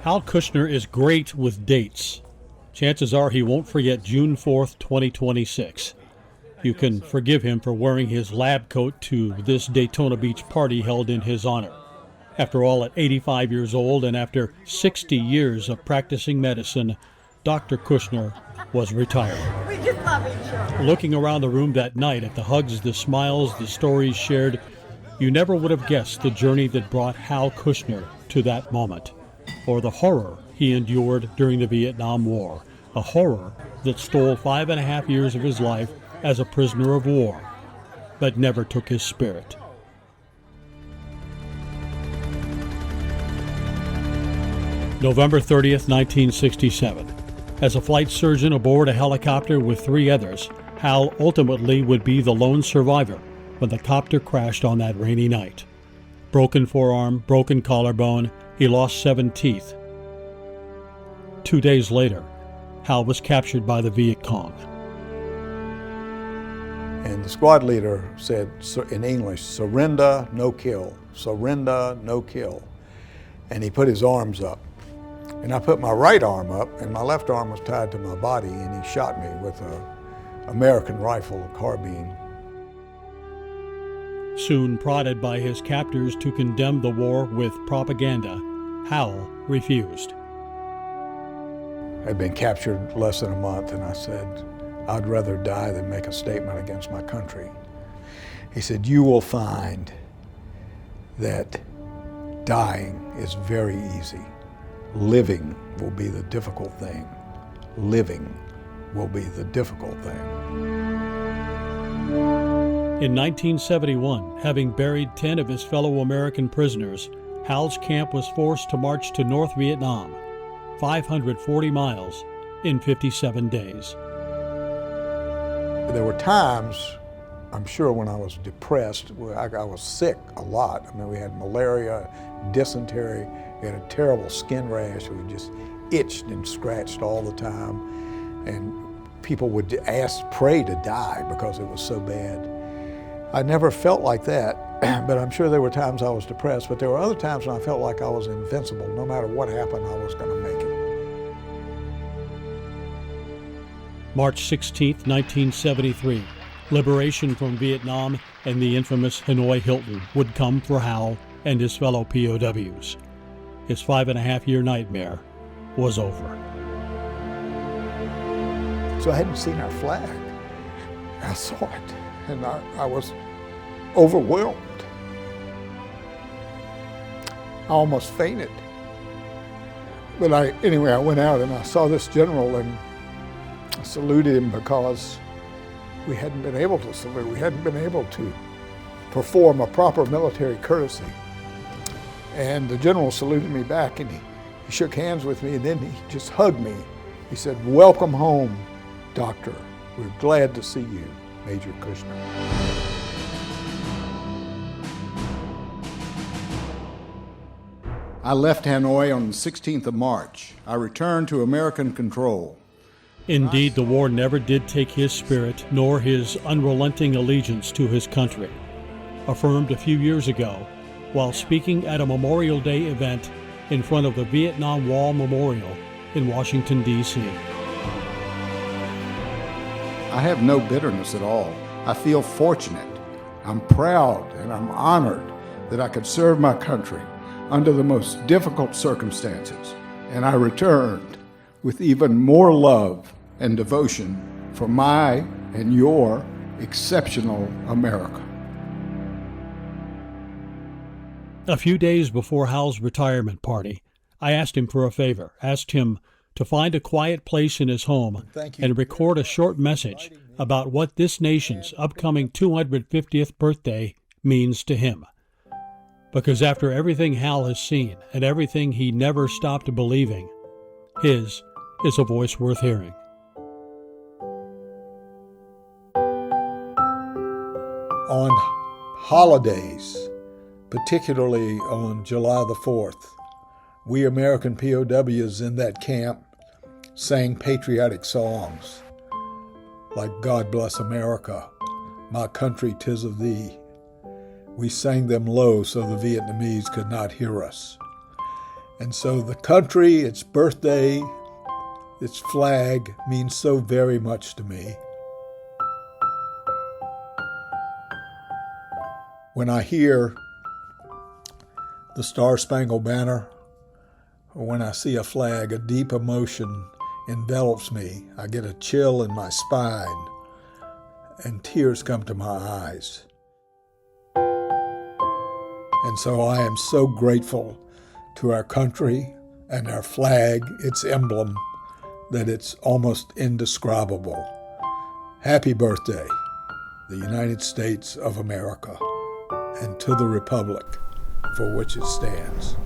Hal Kushner is great with dates. Chances are he won't forget June 4th, 2026. You can forgive him for wearing his lab coat to this Daytona Beach party held in his honor. After all, at 85 years old and after 60 years of practicing medicine, Dr. Kushner was retired. We just love each other. Looking around the room that night at the hugs, the smiles, the stories shared, you never would have guessed the journey that brought Hal Kushner to that moment, or the horror he endured during the Vietnam War, a horror that stole 5.5 years of his life as a prisoner of war, but never took his spirit. November 30th, 1967. As a flight surgeon aboard a helicopter with 3 others, Hal ultimately would be the lone survivor when the copter crashed on that rainy night. Broken forearm, broken collarbone, he lost 7 teeth. 2 days later, Hal was captured by the Viet Cong. And the squad leader said in English, "Surrender, no kill. Surrender, no kill." And he put his arms up. And I put my right arm up, and my left arm was tied to my body, and he shot me with an American rifle, a carbine. Soon prodded by his captors to condemn the war with propaganda, Hal refused. I'd been captured less than a month, and I said, "I'd rather die than make a statement against my country." He said, "You will find that dying is very easy. Living will be the difficult thing. Living will be the difficult thing." In 1971, having buried 10 of his fellow American prisoners, Hal's camp was forced to march to North Vietnam, 540 miles in 57 days. There were times, I'm sure, when I was depressed, where I was sick a lot. I mean, we had malaria, dysentery, we had a terrible skin rash. We just itched and scratched all the time. And people would pray to die because it was so bad. I never felt like that, but I'm sure there were times I was depressed, but there were other times when I felt like I was invincible. No matter what happened, I was going to make it. March 16, 1973, liberation from Vietnam and the infamous Hanoi Hilton would come for Hal and his fellow POWs. His 5.5-year nightmare was over. So I hadn't seen our flag. I saw it, and I was overwhelmed. I almost fainted. But anyway, I went out and I saw this general and I saluted him because we hadn't been able to salute. We hadn't been able to perform a proper military courtesy. And the general saluted me back, and he shook hands with me, and then he just hugged me. He said, "Welcome home, Doctor. We're glad to see you, Major Kushner." I left Hanoi on the 16th of March. I returned to American control. Indeed, the war never did take his spirit nor his unrelenting allegiance to his country. Affirmed a few years ago while speaking at a Memorial Day event in front of the Vietnam Wall Memorial in Washington, D.C. I have no bitterness at all. I feel fortunate. I'm proud and I'm honored that I could serve my country under the most difficult circumstances, and I returned with even more love and devotion for my and your exceptional America. A few days before Hal's retirement party, I asked him for a favor, asked him to find a quiet place in his home and record a short message about what this nation's upcoming 250th birthday means to him. Because after everything Hal has seen and everything he never stopped believing, his is a voice worth hearing. On holidays, particularly on July the 4th, we American POWs in that camp sang patriotic songs like "God Bless America," "My Country 'Tis of Thee." We sang them low so the Vietnamese could not hear us. And so the country, its birthday, its flag means so very much to me. When I hear the Star-Spangled Banner, or when I see a flag, a deep emotion envelops me. I get a chill in my spine, and tears come to my eyes. And so I am so grateful to our country and our flag, its emblem, that it's almost indescribable. Happy birthday, the United States of America, and to the republic for which it stands.